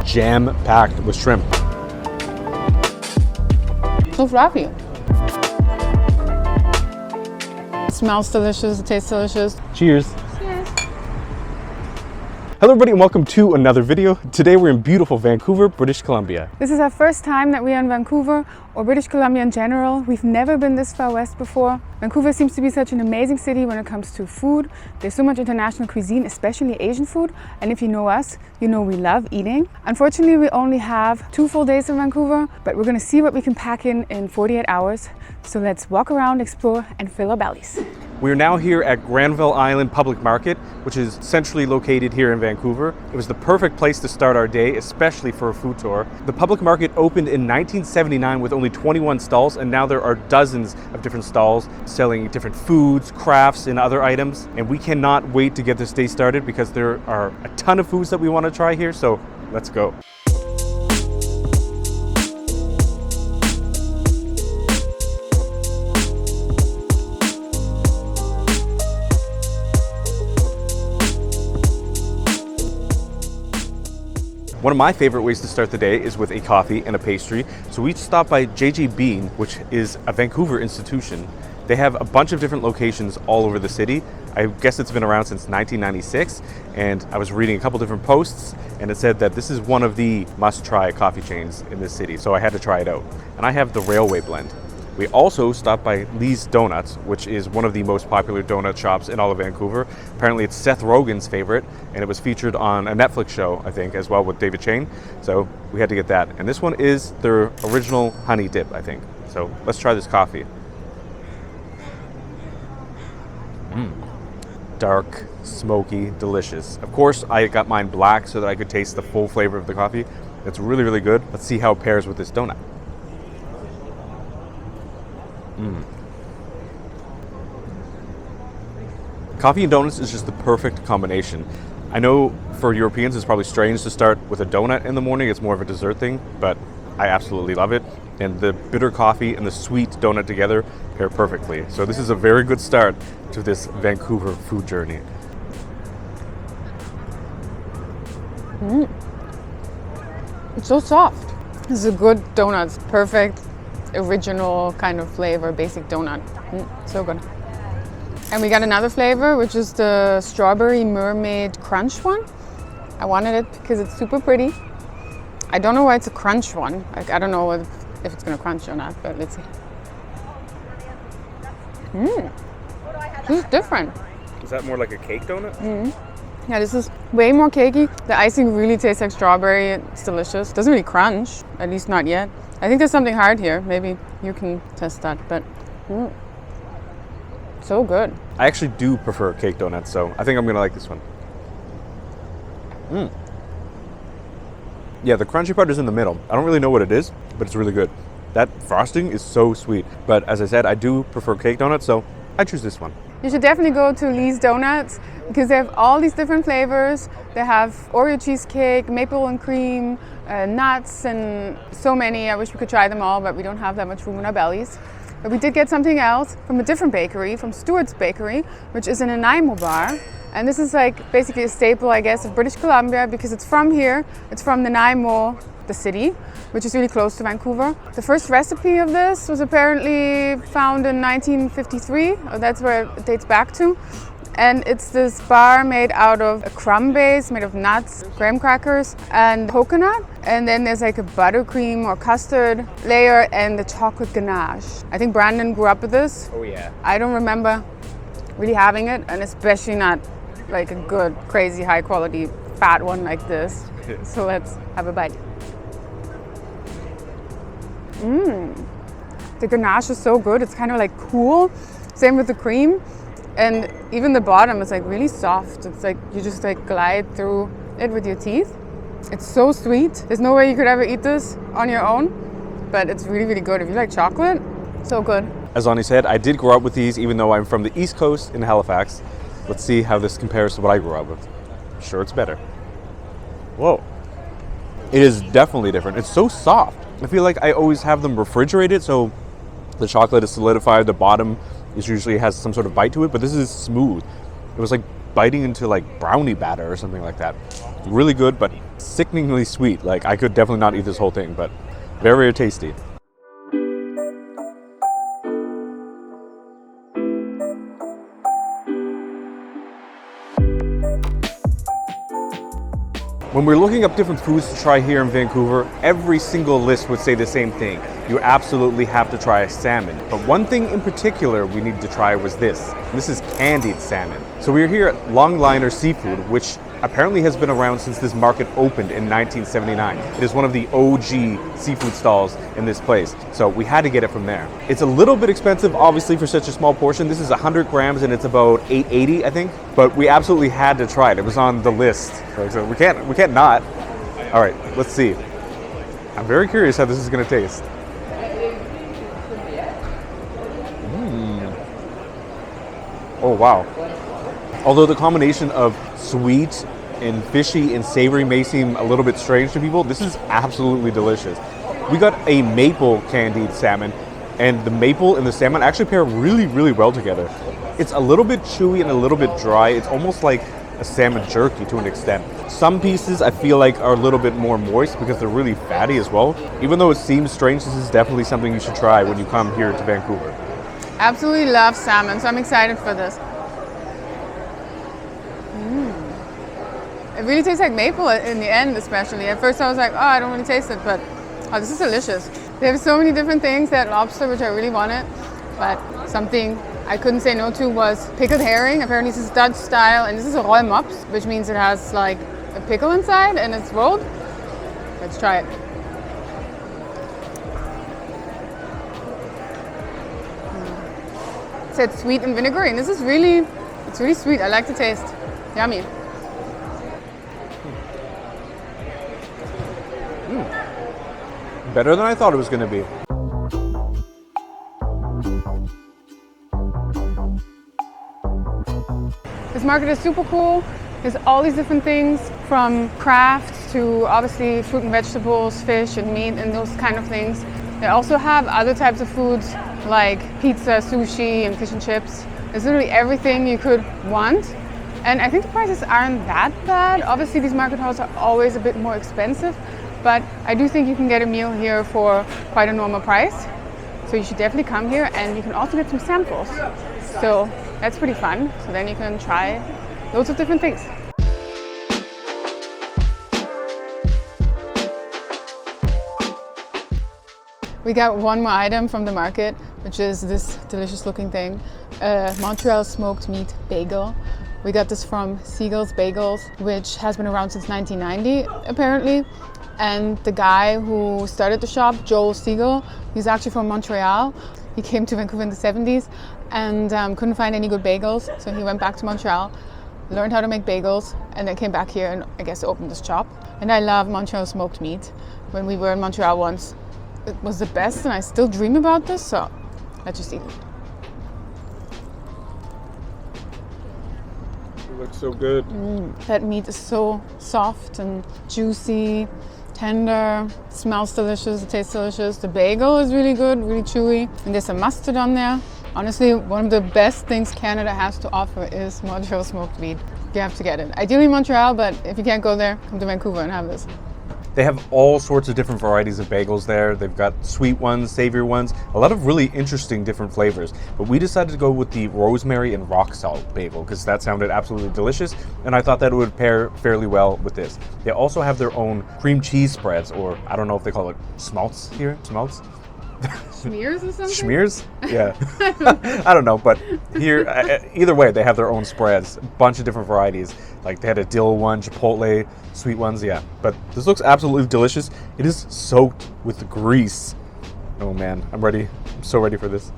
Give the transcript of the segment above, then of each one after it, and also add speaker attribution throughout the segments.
Speaker 1: jam-packed with shrimp.
Speaker 2: So fluffy. It smells delicious, it tastes delicious.
Speaker 1: Cheers. Hello everybody and welcome to another video. Today we're in beautiful Vancouver, British Columbia.
Speaker 2: This is our first time that we are in Vancouver or British Columbia in general. We've never been this far west before. Vancouver seems to be such an amazing city when it comes to food. There's so much international cuisine, especially Asian food. And if you know us, you know we love eating. Unfortunately, we only have 2 full days in Vancouver, but we're gonna see what we can pack in 48 hours. So let's walk around, explore, and fill our bellies.
Speaker 1: We are now here at Granville Island Public Market, which is centrally located here in Vancouver. It was the perfect place to start our day, especially for a food tour. The public market opened in 1979 with only 21 stalls, and now there are dozens of different stalls selling different foods, crafts, and other items. And we cannot wait to get this day started because there are a ton of foods that we want to try here, so let's go. One of my favorite ways to start the day is with a coffee and a pastry. So we stopped by JJ Bean, which is a Vancouver institution. They have a bunch of different locations all over the city. I guess it's been around since 1996, and I was reading a couple different posts, and it said that this is one of the must-try coffee chains in this city, so I had to try it out. And I have the Railway Blend. We also stopped by Lee's Donuts, which is one of the most popular donut shops in all of Vancouver. Apparently it's Seth Rogen's favorite, and it was featured on a Netflix show, I think, as well with David Chang. So we had to get that. And this one is their original honey dip, I think. So let's try this coffee. Dark, smoky, delicious. Of course, I got mine black so that I could taste the full flavor of the coffee. It's really, really good. Let's see how it pairs with this donut. Coffee and donuts is just the perfect combination. I know for Europeans it's probably strange to start with a donut in the morning. It's more of a dessert thing, but I absolutely love it. And the bitter coffee and the sweet donut together pair perfectly. So this is a very good start to this Vancouver food journey.
Speaker 2: It's so soft. This is a good donut. It's perfect, original kind of flavor, basic donut. So good. And we got another flavor, which is the strawberry mermaid crunch one. I wanted it because it's super pretty. I don't know why it's a crunch one. Like, I don't know if it's gonna crunch or not, but let's see. This is different.
Speaker 1: Is that more like a cake donut?
Speaker 2: Yeah, this is way more cakey. The icing really tastes like strawberry. It's delicious. Doesn't really crunch, at least not yet. I think there's something hard here. Maybe you can test that, but so good.
Speaker 1: I actually do prefer cake donuts, so I think I'm gonna like this one. Yeah, the crunchy part is in the middle. I don't really know what it is, but it's really good. That frosting is so sweet. But as I said, I do prefer cake donuts, so I choose this one.
Speaker 2: You should definitely go to Lee's Donuts because they have all these different flavors. They have Oreo cheesecake, maple and cream, nuts, and so many. I wish we could try them all, but we don't have that much room in our bellies. But we did get something else from a different bakery, from Stuart's Bakery, which is in Nanaimo Bar. And this is like basically a staple, I guess, of British Columbia because it's from here. It's from Nanaimo, the city, which is really close to Vancouver. The first recipe of this was apparently found in 1953. That's where it dates back to. And it's this bar made out of a crumb base, made of nuts, graham crackers, and coconut. And then there's like a buttercream or custard layer and the chocolate ganache. I think Brandon grew up with this.
Speaker 1: Oh yeah.
Speaker 2: I don't remember really having it, and especially not like a good, crazy, high quality fat one like this. So let's have a bite. The ganache is so good. It's kind of like cool. Same with the cream. And even the bottom is like really soft. It's like you just like glide through it with your teeth. It's so sweet. There's no way you could ever eat this on your own, but it's really, really good. If you like chocolate, so good.
Speaker 1: As Ani said, I did grow up with these even though I'm from the East Coast in Halifax. Let's see how this compares to what I grew up with. I'm sure it's better. Whoa. It is definitely different. It's so soft. I feel like I always have them refrigerated, so the chocolate is solidified, the bottom is usually has some sort of bite to it, but this is smooth. It was like biting into like brownie batter or something like that. Really good, but sickeningly sweet. Like, I could definitely not eat this whole thing, but very, very tasty. When we're looking up different foods to try here in Vancouver, every single list would say the same thing. You absolutely have to try salmon. But one thing in particular we needed to try was this. This is candied salmon. So we're here at Longliner Seafood, which apparently has been around since this market opened in 1979. It is one of the OG seafood stalls in this place. So we had to get it from there. It's a little bit expensive, obviously, for such a small portion. This is 100 grams and it's about $8.80, I think. But we absolutely had to try it. It was on the list. So we can't not. All right, let's see. I'm very curious how this is going to taste. Oh, wow. Although the combination of sweet and fishy and savory may seem a little bit strange to people, this is absolutely delicious. We got a maple candied salmon, and the maple and the salmon actually pair really, really well together. It's a little bit chewy and a little bit dry. It's almost like a salmon jerky to an extent. Some pieces I feel like are a little bit more moist because they're really fatty as well. Even though it seems strange, this is definitely something you should try when you come here to Vancouver.
Speaker 2: Absolutely love salmon, so I'm excited for this. It really tastes like maple in the end, especially. At first I was like, oh, I don't really taste it, but oh, this is delicious. They have so many different things. They had lobster, which I really wanted, but something I couldn't say no to was pickled herring. Apparently this is Dutch style, and this is a roll mops, which means it has like a pickle inside and it's rolled. Let's try it. It said sweet and vinegary, and this is really, it's really sweet. I like the taste. Yummy.
Speaker 1: Better than I thought it was going to be.
Speaker 2: This market is super cool. There's all these different things from crafts to obviously fruit and vegetables, fish and meat and those kind of things. They also have other types of foods like pizza, sushi and fish and chips. There's literally everything you could want. And I think the prices aren't that bad. Obviously these market halls are always a bit more expensive, but I do think you can get a meal here for quite a normal price. So you should definitely come here, and you can also get some samples. So that's pretty fun. So then you can try loads of different things. We got one more item from the market, which is this delicious looking thing, Montreal smoked meat bagel. We got this from Siegel's Bagels, which has been around since 1990, apparently. And the guy who started the shop, Joel Siegel, he's actually from Montreal. He came to Vancouver in the 70s and couldn't find any good bagels. So he went back to Montreal, learned how to make bagels, and then came back here and I guess opened this shop. And I love Montreal smoked meat. When we were in Montreal once, it was the best, and I still dream about this, so let's just eat it.
Speaker 1: It looks so good.
Speaker 2: That meat is so soft and juicy, tender, smells delicious, it tastes delicious. The bagel is really good, really chewy, and there's some mustard on there. Honestly, one of the best things Canada has to offer is Montreal smoked meat. You have to get it. Ideally Montreal, but if you can't go there, come to Vancouver and have this.
Speaker 1: They have all sorts of different varieties of bagels there. They've got sweet ones, savory ones, a lot of really interesting different flavors. But we decided to go with the rosemary and rock salt bagel because that sounded absolutely delicious, and I thought that it would pair fairly well with this. They also have their own cream cheese spreads, or I don't know if they call it smelts here. Smelts?
Speaker 2: Schmears or something?
Speaker 1: Schmears? Yeah. I don't know, but here, either way, they have their own spreads, a bunch of different varieties. Like they had a dill one, chipotle, sweet ones, yeah. But this looks absolutely delicious. It is soaked with grease. Oh man, I'm ready. I'm so ready for this.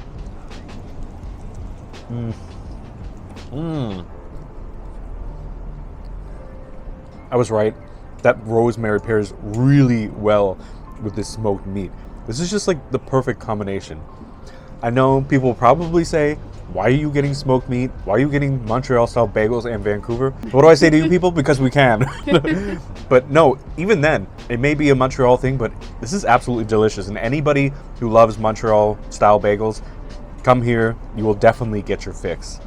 Speaker 1: I was right. That rosemary pairs really well with this smoked meat. This is just like the perfect combination. I know people will probably say, why are you getting smoked meat? Why are you getting Montreal style bagels in Vancouver? What do I say to you people? Because we can. But no, even then, it may be a Montreal thing, but this is absolutely delicious. And anybody who loves Montreal style bagels, come here, you will definitely get your fix.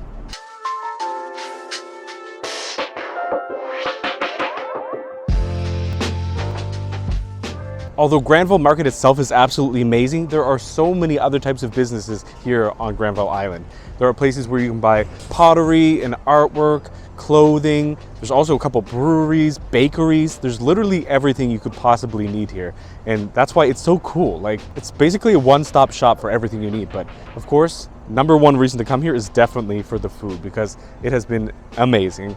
Speaker 1: Although Granville Market itself is absolutely amazing, there are so many other types of businesses here on Granville Island. There are places where you can buy pottery and artwork, clothing. There's also a couple breweries, bakeries. There's literally everything you could possibly need here. And that's why it's so cool. Like, it's basically a one-stop shop for everything you need. But of course, number one reason to come here is definitely for the food, because it has been amazing.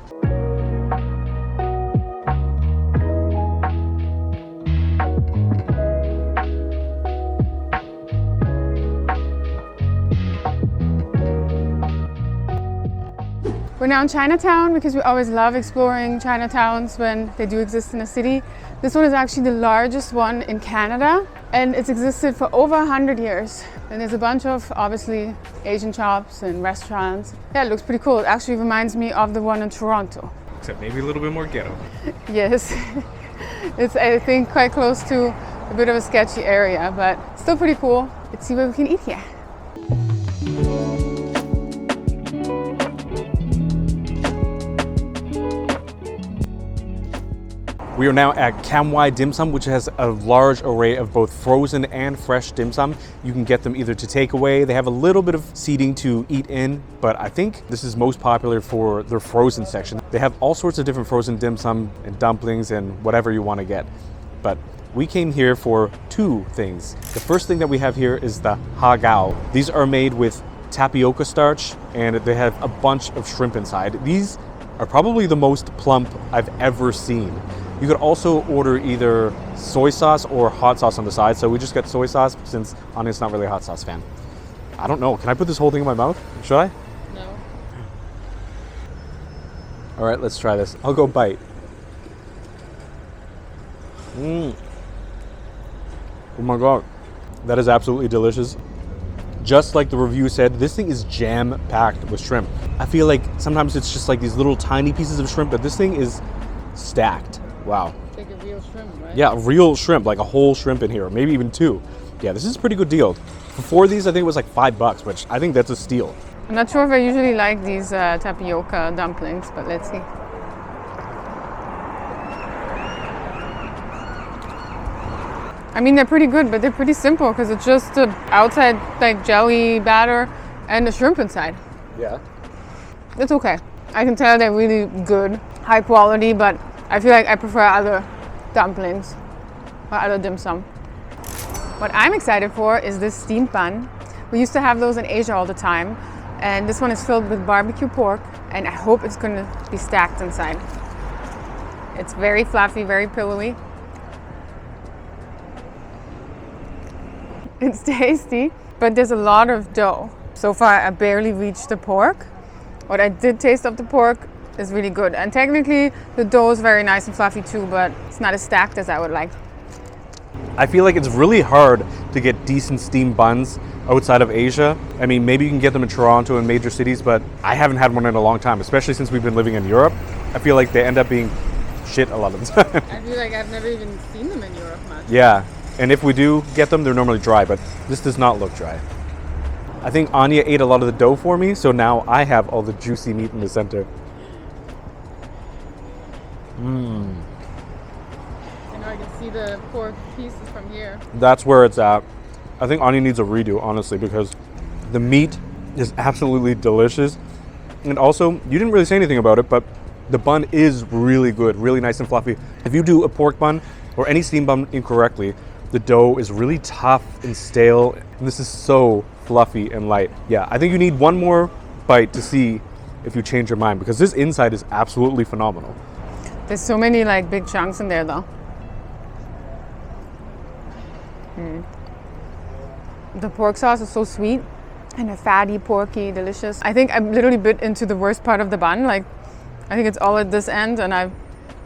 Speaker 2: We're now in Chinatown because we always love exploring Chinatowns when they do exist in a city. This one is actually the largest one in Canada, and it's existed for over 100 years. And there's a bunch of, obviously, Asian shops and restaurants. Yeah, it looks pretty cool. It actually reminds me of the one in Toronto.
Speaker 1: Except maybe a little bit more ghetto.
Speaker 2: Yes. It's, I think, quite close to a bit of a sketchy area, but still pretty cool. Let's see what we can eat here.
Speaker 1: We are now at Kam Wai Dim Sum, which has a large array of both frozen and fresh dim sum. You can get them either to take away. They have a little bit of seating to eat in, but I think this is most popular for their frozen section. They have all sorts of different frozen dim sum and dumplings and whatever you want to get. But we came here for two things. The first thing that we have here is the hagao. These are made with tapioca starch, and they have a bunch of shrimp inside. These are probably the most plump I've ever seen. You could also order either soy sauce or hot sauce on the side. So we just got soy sauce since Anya's not really a hot sauce fan. I don't know. Can I put this whole thing in my mouth? Should I?
Speaker 2: No.
Speaker 1: All right, let's try this. I'll go bite. Oh my God. That is absolutely delicious. Just like the review said, this thing is jam-packed with shrimp. I feel like sometimes it's just like these little tiny pieces of shrimp, but this thing is stacked. Wow.
Speaker 2: It's like a real shrimp, right?
Speaker 1: Yeah, real shrimp, like a whole shrimp in here, maybe even two. Yeah, this is a pretty good deal. For four of these, I think it was like $5, which I think that's a steal.
Speaker 2: I'm not sure if I usually like these tapioca dumplings, but let's see. I mean, they're pretty good, but they're pretty simple because it's just the outside like jelly batter and the shrimp inside.
Speaker 1: Yeah.
Speaker 2: It's okay. I can tell they're really good, high quality, but I feel like I prefer other dumplings or other dim sum. What I'm excited for is this steamed bun. We used to have those in Asia all the time, and this one is filled with barbecue pork, and I hope it's going to be stacked inside. It's very fluffy, very pillowy. It's tasty, but there's a lot of dough. So far, I barely reached the pork. What I did taste of the pork is really good. And technically, the dough is very nice and fluffy too, but it's not as stacked as I would like.
Speaker 1: I feel like it's really hard to get decent steamed buns outside of Asia. I mean, maybe you can get them in Toronto and major cities, but I haven't had one in a long time, especially since we've been living in Europe. I feel like they end up being shit a lot of the time.
Speaker 2: I feel like I've never even seen them in Europe much.
Speaker 1: Yeah, and if we do get them, they're normally dry, but this does not look dry. I think Anya ate a lot of the dough for me, so now I have all the juicy meat in the center.
Speaker 2: You know, I can see the pork pieces from here.
Speaker 1: That's where it's at. I think Anya needs a redo, honestly, because the meat is absolutely delicious. And also, you didn't really say anything about it, but the bun is really good, really nice and fluffy. If you do a pork bun or any steamed bun incorrectly, the dough is really tough and stale, and this is so fluffy and light. Yeah, I think you need one more bite to see if you change your mind, because this inside is absolutely phenomenal.
Speaker 2: There's so many like big chunks in there though. The pork sauce is so sweet and fatty, porky, delicious. I think I literally bit into the worst part of the bun. Like, I think it's all at this end and I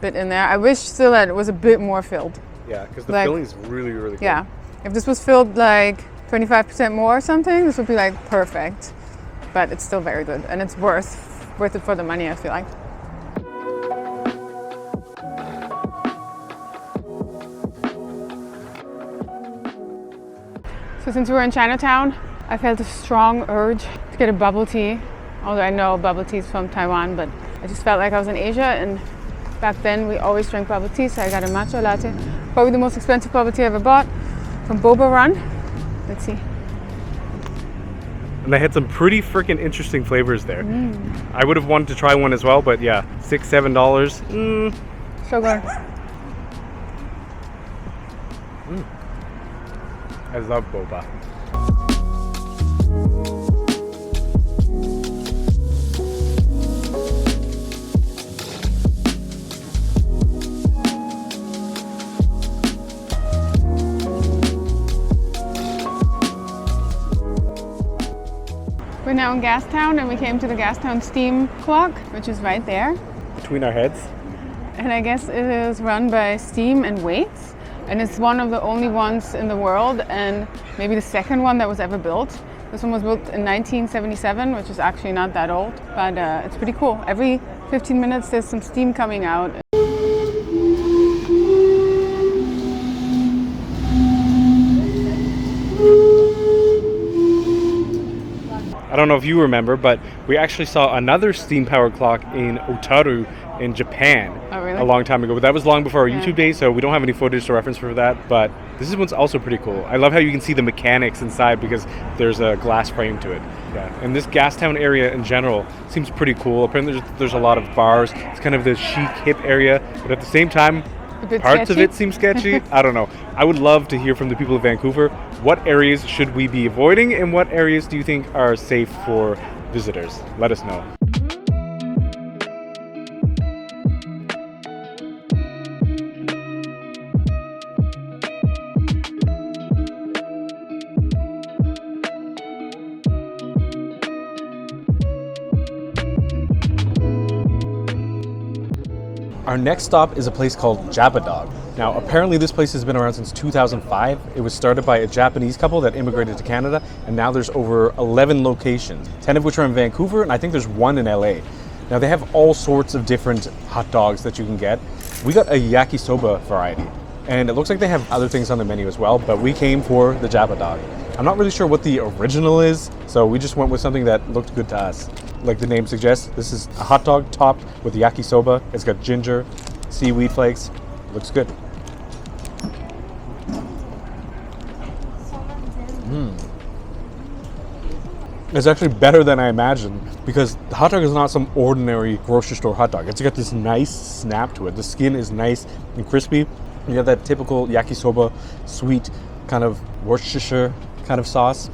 Speaker 2: bit in there. I wish still that it was a bit more filled.
Speaker 1: Yeah, because the
Speaker 2: like,
Speaker 1: filling is really, really good.
Speaker 2: Yeah, if this was filled like 25% more or something, this would be like perfect. But it's still very good and it's worth it for the money, I feel like. So since we were in Chinatown, I felt a strong urge to get a bubble tea. Although I know bubble tea is from Taiwan, but I just felt like I was in Asia, and back then we always drank bubble tea, so I got a matcha latte. Probably the most expensive bubble tea I ever bought from Bobarun. Let's see.
Speaker 1: And they had some pretty freaking interesting flavors there. I would have wanted to try one as well, but yeah, $6-7.
Speaker 2: So good.
Speaker 1: I love boba.
Speaker 2: We're now in Gastown, and we came to the Gastown steam clock, which is right there.
Speaker 1: Between our heads.
Speaker 2: And I guess it is run by steam and weights. And it's one of the only ones in the world, and maybe the second one that was ever built. This one was built in 1977, which is actually not that old, but it's pretty cool. Every 15 minutes there's some steam coming out.
Speaker 1: I don't know if you remember, but we actually saw another steam-powered clock in Otaru in Japan a long time ago. But that was long before our YouTube days, so we don't have any footage to reference for that. But this one's also pretty cool. I love how you can see the mechanics inside because there's a glass frame to it. Yeah, and this Gastown area in general seems pretty cool. Apparently there's a lot of bars. It's kind of the chic, hip area, but at the same time, parts of it seem sketchy. I don't know. I would love to hear from the people of Vancouver. What areas should we be avoiding, and what areas do you think are safe for visitors? Let us know. Our next stop is a place called Japadog. Now, apparently this place has been around since 2005. It was started by a Japanese couple that immigrated to Canada, and now there's over 11 locations, 10 of which are in Vancouver, and I think there's one in LA. Now, they have all sorts of different hot dogs that you can get. We got a yakisoba variety, and it looks like they have other things on the menu as well, but we came for the Japadog. I'm not really sure what the original is, so we just went with something that looked good to us. Like the name suggests, this is a hot dog topped with yakisoba. It's got ginger, seaweed flakes. Looks good. It's actually better than I imagined because the hot dog is not some ordinary grocery store hot dog. It's got this nice snap to it. The skin is nice and crispy. You have that typical yakisoba, sweet kind of Worcestershire kind of sauce.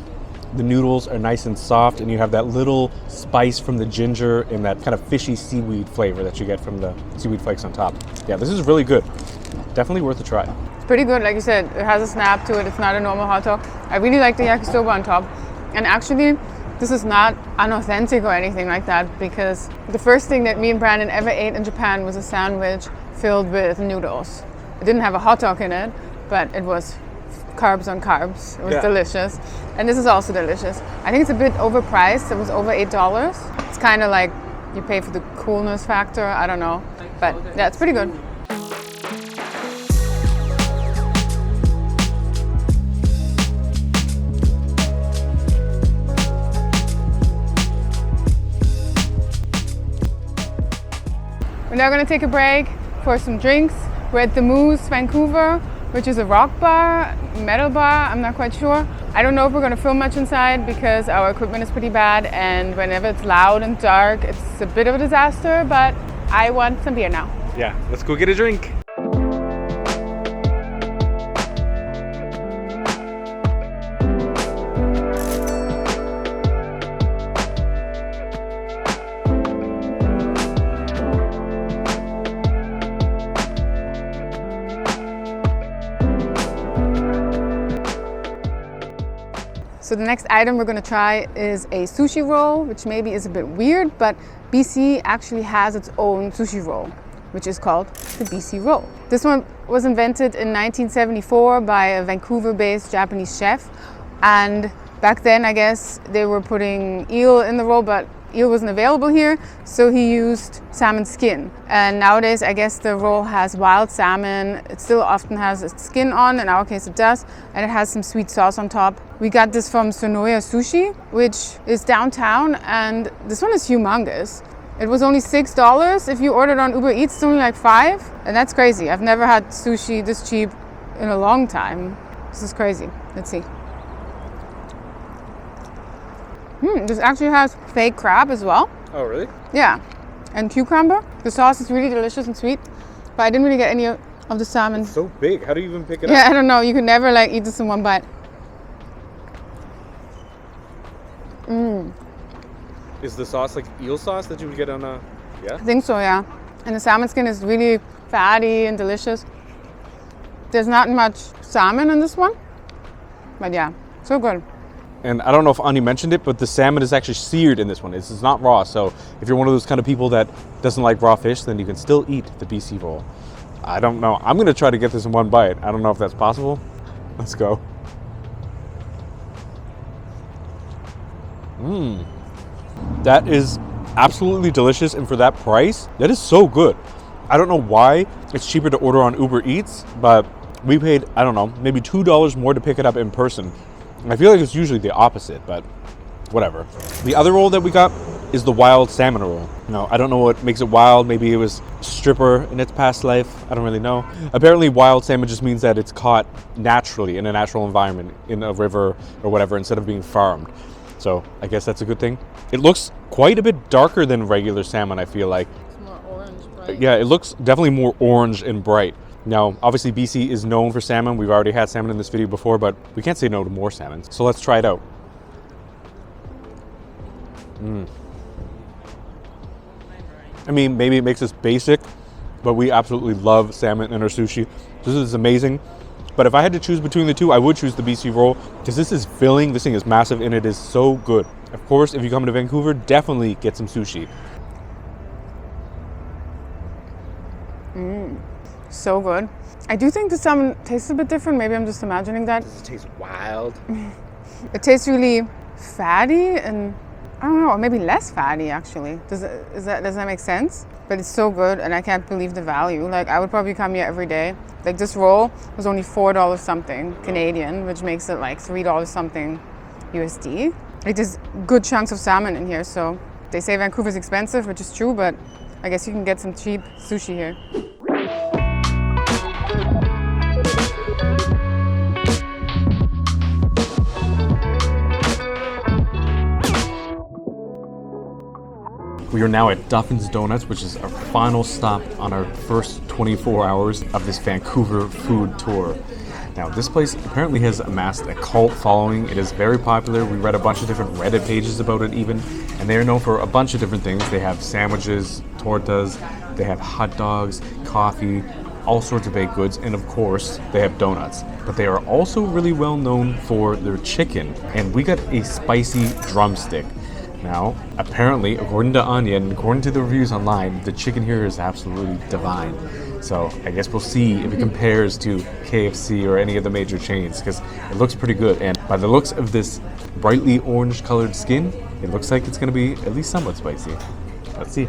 Speaker 1: The noodles are nice and soft, and you have that little spice from the ginger and that kind of fishy seaweed flavor that you get from the seaweed flakes on top. Yeah, this is really good. Definitely worth a try.
Speaker 2: It's pretty good, like you said. It has a snap to it. It's not a normal hot dog. I really like the yakisoba on top. And actually, this is not unauthentic or anything like that, because the first thing that me and Brandon ever ate in Japan was a sandwich filled with noodles. It didn't have a hot dog in it, but it was carbs on carbs. It was delicious. And this is also delicious. I think it's a bit overpriced. It was over $8. It's kind of like you pay for the coolness factor. I don't know. But yeah, it's pretty good. We're now going to take a break for some drinks. We're at the Moose, Vancouver, which is a rock bar, metal bar, I'm not quite sure. I don't know if we're going to film much inside because our equipment is pretty bad, and whenever it's loud and dark, it's a bit of a disaster, but I want some beer now.
Speaker 1: Yeah, let's go get a drink.
Speaker 2: So the next item we're going to try is a sushi roll, which maybe is a bit weird, but BC actually has its own sushi roll, which is called the BC roll. This one was invented in 1974 by a Vancouver-based Japanese chef, and back then I guess they were putting eel in the roll, but eel wasn't available here, so he used salmon skin. And nowadays I guess the roll has wild salmon. It still often has its skin on, in our case it does, and it has some sweet sauce on top. We got this from Sonoya Sushi, which is downtown, and this one is humongous. It was only $6. If you ordered on Uber Eats, it's only like $5, and that's crazy. I've never had sushi this cheap in a long time. This is crazy. Let's see. This actually has fake crab as well.
Speaker 1: Oh, really?
Speaker 2: Yeah, and cucumber. The sauce is really delicious and sweet, but I didn't really get any of the salmon.
Speaker 1: It's so big. How do you even pick it
Speaker 2: Yeah,
Speaker 1: up?
Speaker 2: I don't know. You could never like eat this in one bite.
Speaker 1: Is the sauce like eel sauce that you would get on a... Yeah?
Speaker 2: I think so, yeah. And the salmon skin is really fatty and delicious. There's not much salmon in this one, but yeah, so good.
Speaker 1: And I don't know if Ani mentioned it, but the salmon is actually seared in this one. It's not raw, so if you're one of those kind of people that doesn't like raw fish, then you can still eat the BC roll. I don't know. I'm gonna try to get this in one bite. I don't know if that's possible. Let's go. That is absolutely delicious, and for that price, that is so good. I don't know why it's cheaper to order on Uber Eats, but we paid, I don't know, maybe $2 more to pick it up in person. I feel like it's usually the opposite, but whatever. The other roll that we got is the wild salmon roll. Now, I don't know what makes it wild. Maybe it was stripper in its past life. I don't really know. Apparently, wild salmon just means that it's caught naturally in a natural environment, in a river or whatever, instead of being farmed. So I guess that's a good thing. It looks quite a bit darker than regular salmon, I feel like.
Speaker 2: It's more orange, bright.
Speaker 1: Yeah, it looks definitely more orange and bright. Now, obviously BC is known for salmon. We've already had salmon in this video before, but we can't say no to more salmon. So let's try it out. I mean, maybe it makes us basic, but we absolutely love salmon in our sushi. This is amazing. But if I had to choose between the two, I would choose the BC roll because this is filling. This thing is massive and it is so good. Of course, if you come to Vancouver, definitely get some sushi.
Speaker 2: So good. I do think the salmon tastes a bit different. Maybe I'm just imagining that.
Speaker 1: Does it taste wild?
Speaker 2: It tastes really fatty and I don't know, or maybe less fatty actually. Does that make sense? But it's so good and I can't believe the value. Like I would probably come here every day. Like this roll was only $4 something Canadian, which makes it like $3 something USD. Like there's good chunks of salmon in here, so they say Vancouver's expensive, which is true, but I guess you can get some cheap sushi here.
Speaker 1: We are now at Duffin's Donuts, which is our final stop on our first 24 hours of this Vancouver food tour. Now, this place apparently has amassed a cult following. It is very popular. We read a bunch of different Reddit pages about it even, and they are known for a bunch of different things. They have sandwiches, tortas, they have hot dogs, coffee, all sorts of baked goods, and of course, they have donuts. But they are also really well known for their chicken, and we got a spicy drumstick. Now, apparently, according to Anya and according to the reviews online, the chicken here is absolutely divine. So I guess we'll see if it compares to KFC or any of the major chains, because it looks pretty good. And by the looks of this brightly orange colored skin, it looks like it's going to be at least somewhat spicy. Let's see.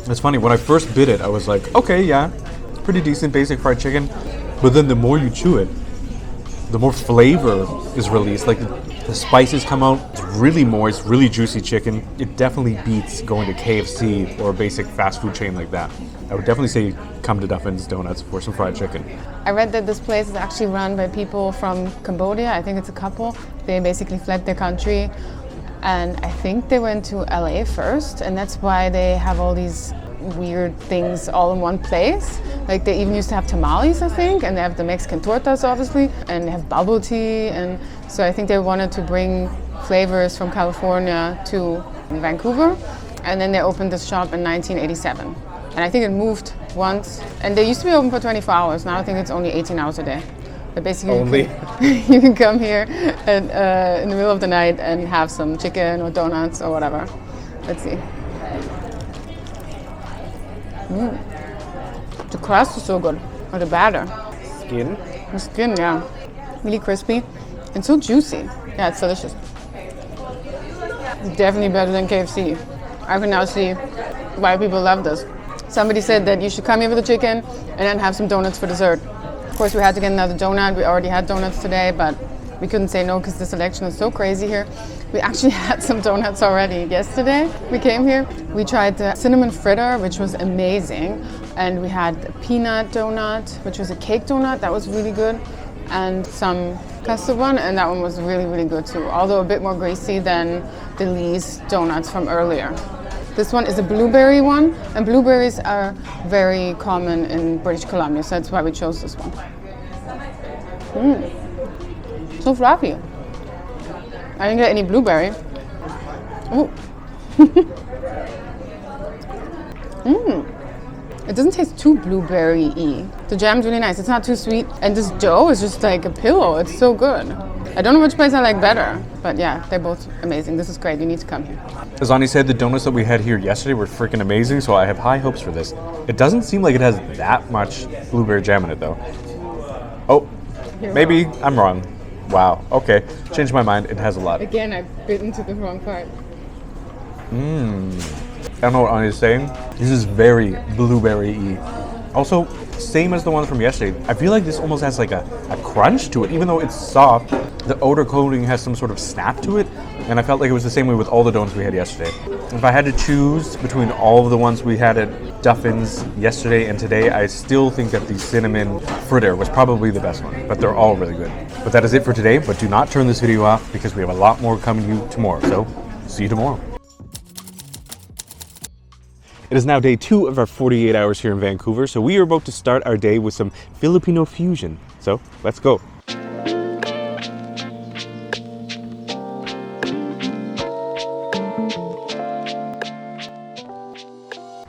Speaker 1: It's funny, when I first bit it, I was like, okay, yeah, pretty decent basic fried chicken. But then the more you chew it, the more flavor is released. Like the spices come out. It's really moist, really juicy chicken. It definitely beats going to KFC or a basic fast food chain like that. I would definitely say come to Duffin's Donuts for some fried chicken.
Speaker 2: I read that this place is actually run by people from Cambodia. I think it's a couple. They basically fled their country and I think they went to LA first, and that's why they have all these weird things all in one place. Like they even used to have tamales, I think, and they have the Mexican tortas obviously, and they have bubble tea, and so I think they wanted to bring flavors from California to Vancouver, and then they opened this shop in 1987. And I think it moved once, and they used to be open for 24 hours. Now I think it's only 18 hours a day. But basically you can come here and, in the middle of the night and have some chicken or donuts or whatever. Let's see. The crust is so good, or the batter.
Speaker 1: Skin?
Speaker 2: The skin, yeah. Really crispy and so juicy. Yeah, it's delicious. Definitely better than KFC. I can now see why people love this. Somebody said that you should come here with the chicken and then have some donuts for dessert. Of course, we had to get another donut. We already had donuts today, but we couldn't say no because the selection is so crazy here. We actually had some donuts already yesterday. We came here. We tried the cinnamon fritter, which was amazing. And we had a peanut donut, which was a cake donut. That was really good. And some custard one, and that one was really, really good too. Although a bit more greasy than the Lee's donuts from earlier. This one is a blueberry one, and blueberries are very common in British Columbia, so that's why we chose this one. So fluffy. I didn't get any blueberry. Ooh. It doesn't taste too blueberry-y. The jam's really nice. It's not too sweet, and this dough is just like a pillow. It's so good. I don't know which place I like better, but yeah, they're both amazing. This is great. You need to come here.
Speaker 1: As Ani said, the donuts that we had here yesterday were freaking amazing, so I have high hopes for this. It doesn't seem like it has that much blueberry jam in it, though. Oh, maybe I'm wrong. Wow, okay. Changed my mind. It has a lot.
Speaker 2: Again, I bit into the wrong part.
Speaker 1: I don't know what Ani is saying. This is very blueberry-y. Also, same as the one from yesterday. I feel like this almost has like a crunch to it. Even though it's soft, the outer coating has some sort of snap to it. And I felt like it was the same way with all the donuts we had yesterday. If I had to choose between all of the ones we had at Duffin's yesterday and today, I still think that the cinnamon fritter was probably the best one. But they're all really good. But that is it for today. But do not turn this video off because we have a lot more coming to you tomorrow. So, see you tomorrow. It is now day 2 of our 48 hours here in Vancouver, so we are about to start our day with some Filipino fusion. So, let's go.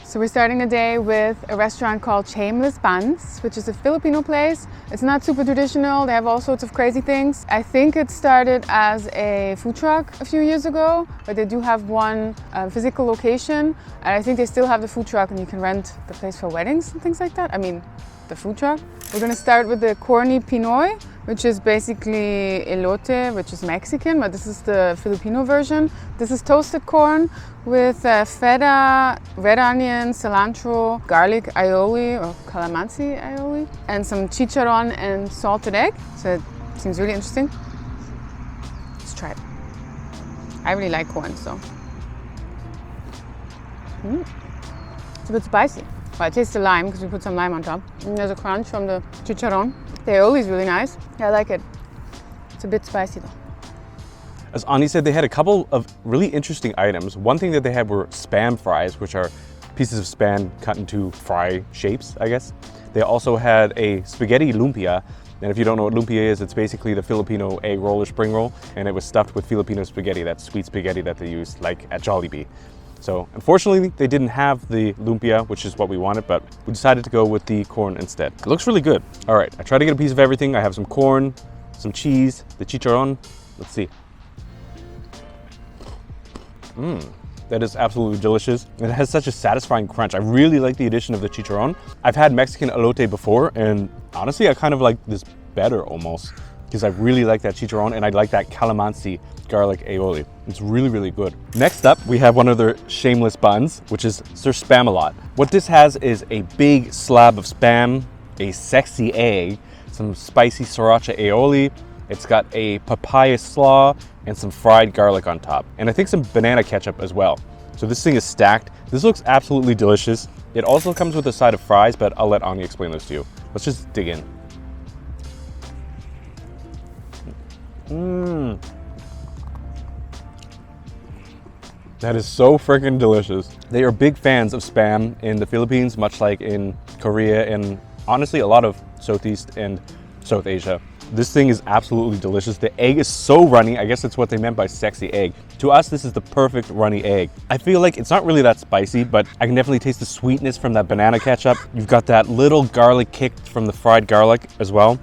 Speaker 2: So we're starting the day with a restaurant called Shameless Buns, which is a Filipino place. It's not super traditional. They have all sorts of crazy things. I think it started as a food truck a few years ago, but they do have one physical location. And I think they still have the food truck and you can rent the place for weddings and things like that. I mean, the food truck. We're gonna start with the corny Pinoy, which is basically elote, which is Mexican, but this is the Filipino version. This is toasted corn with feta, red onion, cilantro, garlic aioli or calamansi aioli, and some chicharron and salted egg. So it seems really interesting. Let's try it. I really like corn, so. It's a bit spicy. Well, I taste the lime because we put some lime on top. And there's a crunch from the chicharron. The aioli is really nice. Yeah, I like it. It's a bit spicy though.
Speaker 1: As Ani said, they had a couple of really interesting items. One thing that they had were Spam fries, which are pieces of Spam cut into fry shapes, I guess. They also had a spaghetti lumpia. And if you don't know what lumpia is, it's basically the Filipino egg roll or spring roll. And it was stuffed with Filipino spaghetti, that sweet spaghetti that they use like at Jollibee. So unfortunately, they didn't have the lumpia, which is what we wanted, but we decided to go with the corn instead. It looks really good. All right, I tried to get a piece of everything. I have some corn, some cheese, the chicharron. Let's see. That is absolutely delicious. It has such a satisfying crunch. I really like the addition of the chicharron. I've had Mexican elote before, and honestly, I kind of like this better almost, because I really like that chicharron and I like that calamansi garlic aioli. It's really, really good. Next up, we have one of their shameless buns, which is Sir Spam-A-Lot. What this has is a big slab of Spam, a sexy egg, some spicy sriracha aioli. It's got a papaya slaw and some fried garlic on top. And I think some banana ketchup as well. So this thing is stacked. This looks absolutely delicious. It also comes with a side of fries, but I'll let Ani explain those to you. Let's just dig in. That is so freaking delicious. They are big fans of Spam in the Philippines, much like in Korea and honestly a lot of Southeast and South Asia. This thing is absolutely delicious. The egg is so runny. I guess that's what they meant by sexy egg. To us, this is the perfect runny egg. I feel like it's not really that spicy, but I can definitely taste the sweetness from that banana ketchup. You've got that little garlic kick from the fried garlic as well.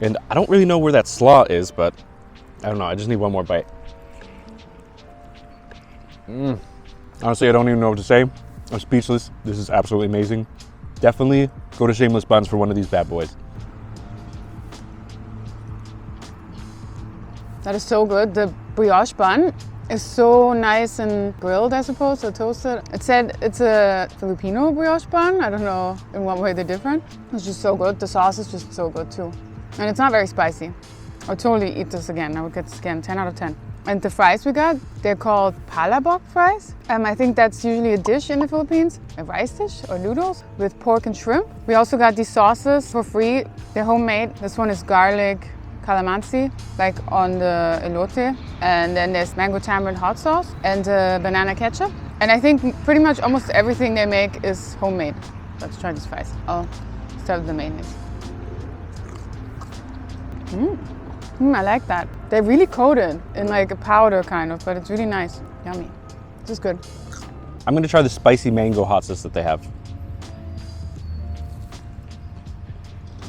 Speaker 1: And I don't really know where that slaw is, but I don't know. I just need one more bite. Honestly, I don't even know what to say. I'm speechless. This is absolutely amazing. Definitely go to Shameless Buns for one of these bad boys.
Speaker 2: That is so good. The brioche bun is so nice and grilled, I suppose, or toasted. It said it's a Filipino brioche bun. I don't know in what way they're different. It's just so good. The sauce is just so good too. And it's not very spicy. I would totally eat this again. I would get this again, 10 out of 10. And the fries we got, they're called palabok fries. I think that's usually a dish in the Philippines, a rice dish or noodles with pork and shrimp. We also got these sauces for free. They're homemade. This one is garlic calamansi, like on the elote. And then there's mango tamarind hot sauce and banana ketchup. And I think pretty much almost everything they make is homemade. Let's try these fries. I'll start with the mayonnaise. I like that. They're really coated in like a powder kind of, but it's really nice. Yummy. This is good.
Speaker 1: I'm gonna try the spicy mango hot sauce that they have.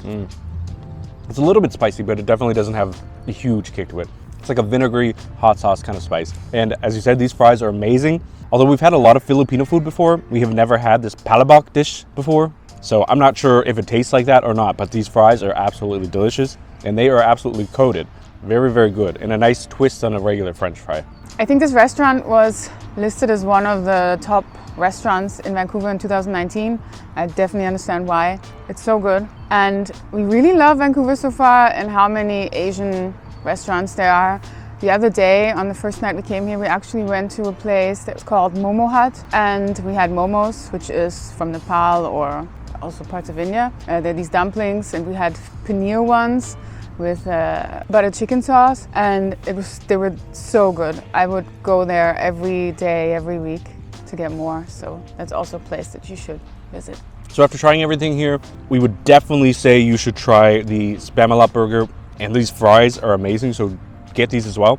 Speaker 1: It's a little bit spicy, but it definitely doesn't have a huge kick to it. It's like a vinegary hot sauce kind of spice. And as you said, these fries are amazing. Although we've had a lot of Filipino food before, we have never had this palabok dish before. So I'm not sure if it tastes like that or not, but these fries are absolutely delicious and they are absolutely coated. Very, very good. And a nice twist on a regular French fry.
Speaker 2: I think this restaurant was listed as one of the top restaurants in Vancouver in 2019. I definitely understand why. It's so good. And we really love Vancouver so far and how many Asian restaurants there are. The other day, on the first night we came here, we actually went to a place that's called Momo Hut, and we had momos, which is from Nepal or also parts of India. They're these dumplings, and we had paneer ones with butter chicken sauce, and they were so good. I would go there every day, every week to get more. So that's also a place that you should visit.
Speaker 1: So after trying everything here, we would definitely say you should try the Spamalot burger, and these fries are amazing. So get these as well.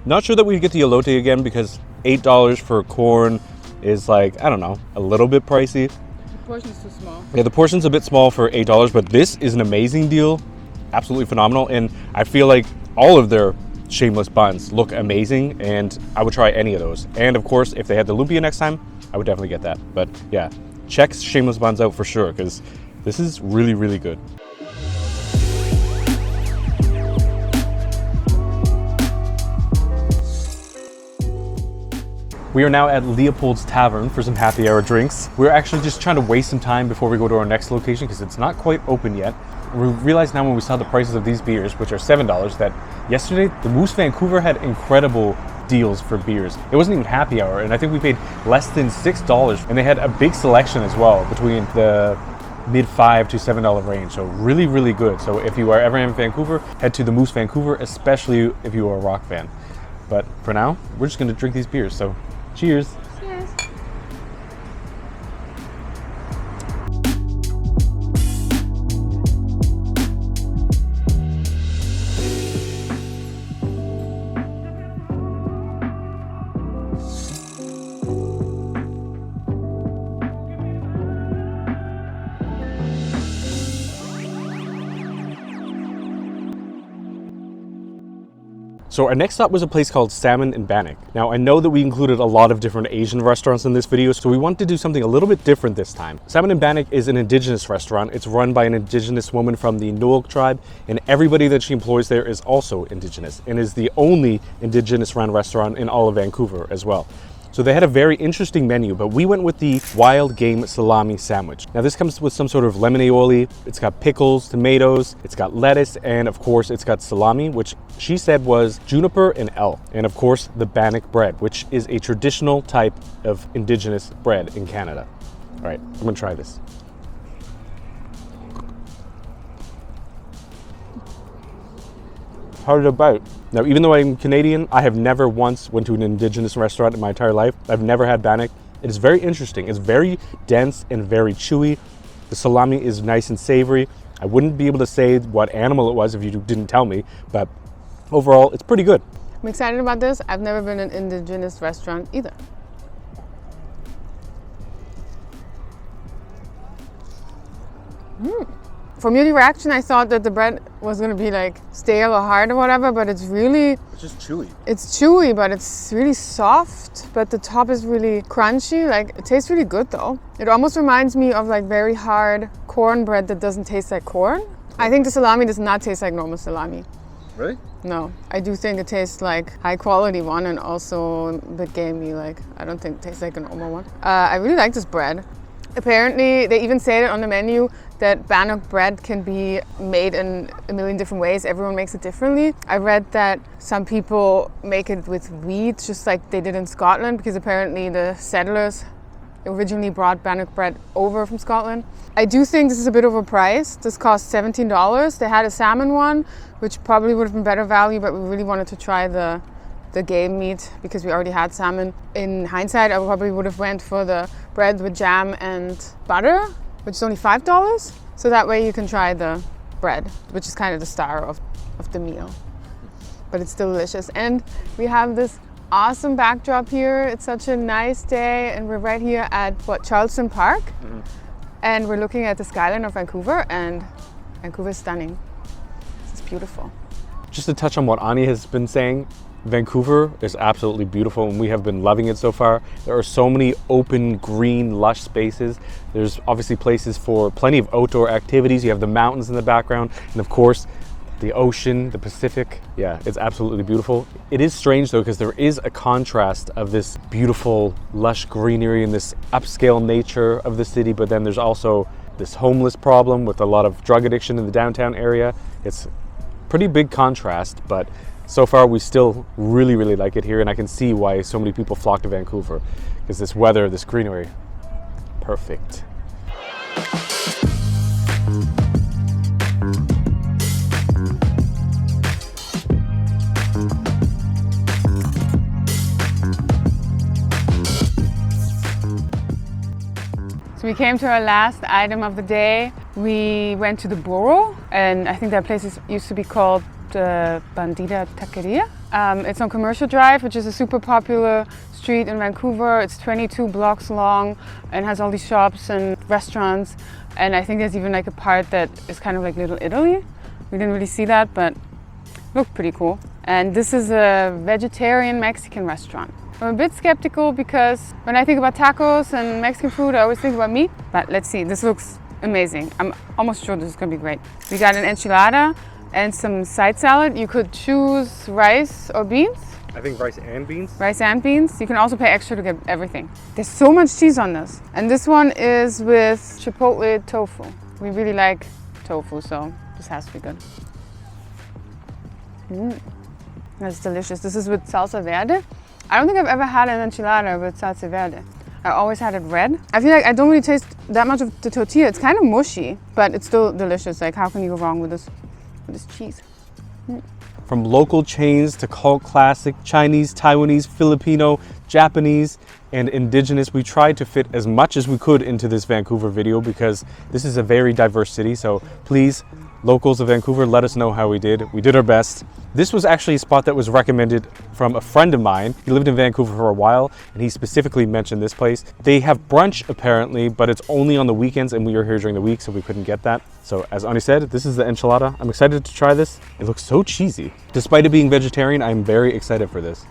Speaker 1: Not sure that we'd get the elote again because $8 for corn is like, I don't know, a little bit pricey.
Speaker 2: The portion's too small.
Speaker 1: Yeah, the portion's a bit small for $8, but this is an amazing deal. Absolutely phenomenal. And I feel like all of their Shameless Buns look amazing and I would try any of those. And of course, if they had the lumpia next time, I would definitely get that. But yeah, check Shameless Buns out for sure because this is really, really good. We are now at Leopold's Tavern for some happy hour drinks. We're actually just trying to waste some time before we go to our next location because it's not quite open yet. We realized now when we saw the prices of these beers, which are $7, that yesterday the Moose Vancouver had incredible deals for beers. It wasn't even happy hour, and I think we paid less than $6, and they had a big selection as well between the mid $5 to $7 range. So really, really good. So if you are ever in Vancouver, head to the Moose Vancouver, especially if you are a rock fan. But for now, we're just gonna drink these beers. So cheers.
Speaker 2: Cheers.
Speaker 1: So our next stop was a place called Salmon in Bannock. Now I know that we included a lot of different Asian restaurants in this video, so we wanted to do something a little bit different this time. Salmon in Bannock is an Indigenous restaurant. It's run by an Indigenous woman from the Nook tribe, and everybody that she employs there is also Indigenous, and is the only Indigenous run restaurant in all of Vancouver as well. So they had a very interesting menu, but we went with the wild game salami sandwich. Now this comes with some sort of lemon aioli. It's got pickles, tomatoes, it's got lettuce, and of course it's got salami, which she said was juniper and elk. And of course the Bannock bread, which is a traditional type of Indigenous bread in Canada. All right, I'm gonna try this. Hard to bite. Now, even though I'm Canadian, I have never once went to an Indigenous restaurant in my entire life. I've never had Bannock. It is very interesting. It's very dense and very chewy. The salami is nice and savory. I wouldn't be able to say what animal it was if you didn't tell me, but overall, it's pretty good.
Speaker 2: I'm excited about this. I've never been in an Indigenous restaurant either. From your reaction, I thought that the bread was going to be like stale or hard or whatever, but it's
Speaker 1: just chewy.
Speaker 2: It's chewy, but it's really soft, but the top is really crunchy. Like, it tastes really good though. It almost reminds me of like very hard cornbread that doesn't taste like corn. I think the salami does not taste like normal salami.
Speaker 1: Really?
Speaker 2: No, I do think it tastes like high quality one and also a bit gamey. Like, I don't think it tastes like a normal one. I really like this bread. Apparently, they even say it on the menu that bannock bread can be made in a million different ways. Everyone makes it differently. I read that some people make it with wheat, just like they did in Scotland, because apparently the settlers originally brought bannock bread over from Scotland. I do think this is a bit overpriced. This cost $17. They had a salmon one, which probably would have been better value, but we really wanted to try the game meat because we already had salmon. In hindsight, I probably would have went for the bread with jam and butter, which is only $5. So that way you can try the bread, which is kind of the star of the meal. But it's still delicious. And we have this awesome backdrop here. It's such a nice day, and we're right here at Charleston Park. And we're looking at the skyline of Vancouver, and Vancouver's stunning. It's beautiful.
Speaker 1: Just to touch on what Ani has been saying, Vancouver is absolutely beautiful and we have been loving it so far. There are so many open, green, lush spaces. There's obviously places for plenty of outdoor activities. You have the mountains in the background and of course the ocean, the Pacific. Yeah, it's absolutely beautiful. It is strange though because there is a contrast of this beautiful, lush greenery and this upscale nature of the city, but then there's also this homeless problem with a lot of drug addiction in the downtown area. It's pretty big contrast, but so far we still really like it here, and I can see why so many people flock to Vancouver because this weather, this greenery, perfect.
Speaker 2: So we came to our last item of the day. We went to the Burrow, and I think that place used to be called Bandita Taqueria. It's on Commercial Drive, which is a super popular street in Vancouver. It's 22 blocks long and has all these shops and restaurants. And I think there's even like a part that is kind of like Little Italy. We didn't really see that, but it looked pretty cool. And this is a vegetarian Mexican restaurant. I'm a bit skeptical because when I think about tacos and Mexican food, I always think about meat. But let's see, this looks amazing. I'm almost sure this is gonna be great. We got an enchilada and some side salad. You could choose rice or beans.
Speaker 1: I think rice and beans.
Speaker 2: Rice and beans. You can also pay extra to get everything. There's so much cheese on this. And this one is with chipotle tofu. We really like tofu, so this has to be good. That's delicious. This is with salsa verde. I don't think I've ever had an enchilada with salsa verde. I always had it red. I feel like I don't really taste that much of the tortilla. It's kind of mushy, but it's still delicious. Like, how can you go wrong with this cheese?
Speaker 1: From local chains to cult classic, Chinese, Taiwanese, Filipino, Japanese, and Indigenous, we tried to fit as much as we could into this Vancouver video because this is a very diverse city. So please, locals of Vancouver, let us know how we did. We did our best. This was actually a spot that was recommended from a friend of mine. He lived in Vancouver for a while and he specifically mentioned this place. They have brunch apparently, but it's only on the weekends and we were here during the week, so we couldn't get that. So as Ani said, this is the enchilada. I'm excited to try this. It looks so cheesy. Despite it being vegetarian, I'm very excited for this.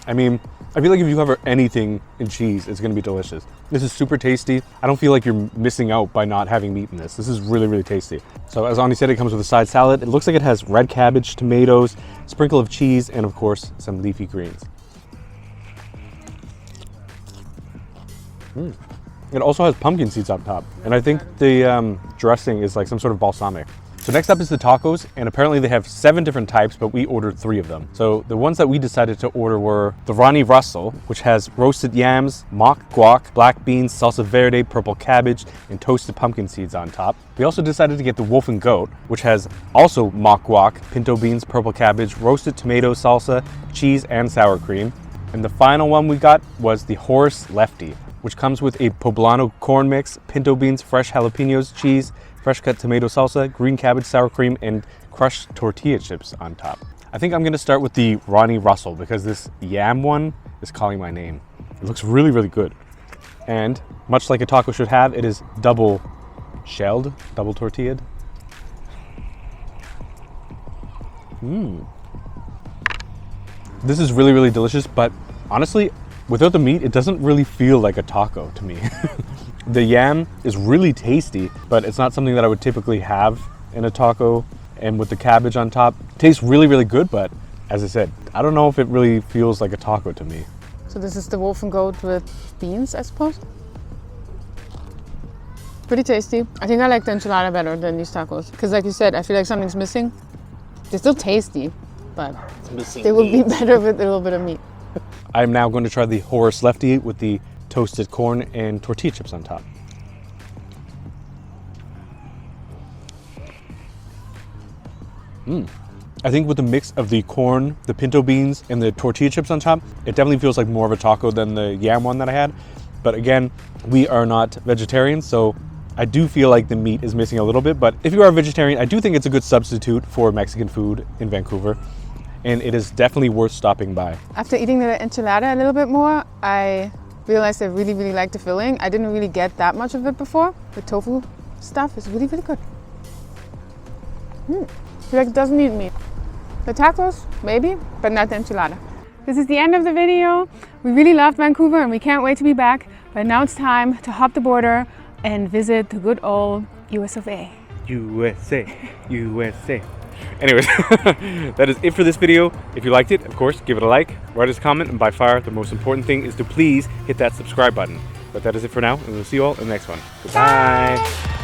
Speaker 1: I mean, I feel like if you cover anything in cheese, it's gonna be delicious. This is super tasty. I don't feel like you're missing out by not having meat in this. This is really tasty. So as Ani said, it comes with a side salad. It looks like it has red cabbage, tomatoes, sprinkle of cheese, and of course, some leafy greens. It also has pumpkin seeds on top. And I think the dressing is like some sort of balsamic. So next up is the tacos, and apparently they have 7 different types, but we ordered 3 of them. So the ones that we decided to order were the Rani Russell, which has roasted yams, mock guac, black beans, salsa verde, purple cabbage, and toasted pumpkin seeds on top. We also decided to get the Wolf and Goat, which has also mock guac, pinto beans, purple cabbage, roasted tomato salsa, cheese, and sour cream. And the final one we got was the Horse Lefty, which comes with a poblano corn mix, pinto beans, fresh jalapenos, cheese, fresh cut tomato salsa, green cabbage, sour cream, and crushed tortilla chips on top. I think I'm gonna start with the Ronnie Russell because this yam one is calling my name. It looks really good. And much like a taco should have, it is double shelled, double tortilled. This is really delicious, but honestly, without the meat, it doesn't really feel like a taco to me. The yam is really tasty, but it's not something that I would typically have in a taco. And with the cabbage on top, it tastes really good, but as I said, I don't know if it really feels like a taco to me.
Speaker 2: So this is the wolf and goat with beans, I suppose. Pretty tasty. I think I like the enchilada better than these tacos. Because like you said, I feel like something's missing. They're still tasty, but they would be better with a little bit of meat.
Speaker 1: I'm now going to try the Horse Lefty with the toasted corn and tortilla chips on top. I think with the mix of the corn, the pinto beans, and the tortilla chips on top, it definitely feels like more of a taco than the yam one that I had. But again, we are not vegetarians, so I do feel like the meat is missing a little bit. But if you are a vegetarian, I do think it's a good substitute for Mexican food in Vancouver. And it is definitely worth stopping by.
Speaker 2: After eating the enchilada a little bit more, I realized I really, really like the filling. I didn't really get that much of it before. The tofu stuff is really, really good. I feel like it doesn't need meat. The tacos, maybe, but not the enchilada. This is the end of the video. We really loved Vancouver and we can't wait to be back. But now it's time to hop the border and visit the good old US of A.
Speaker 1: USA, USA. Anyways, that is it for this video. If you liked it, of course, give it a like, write us a comment, and by far, the most important thing is to please hit that subscribe button. But that is it for now, and we'll see you all in the next one. Goodbye. Bye.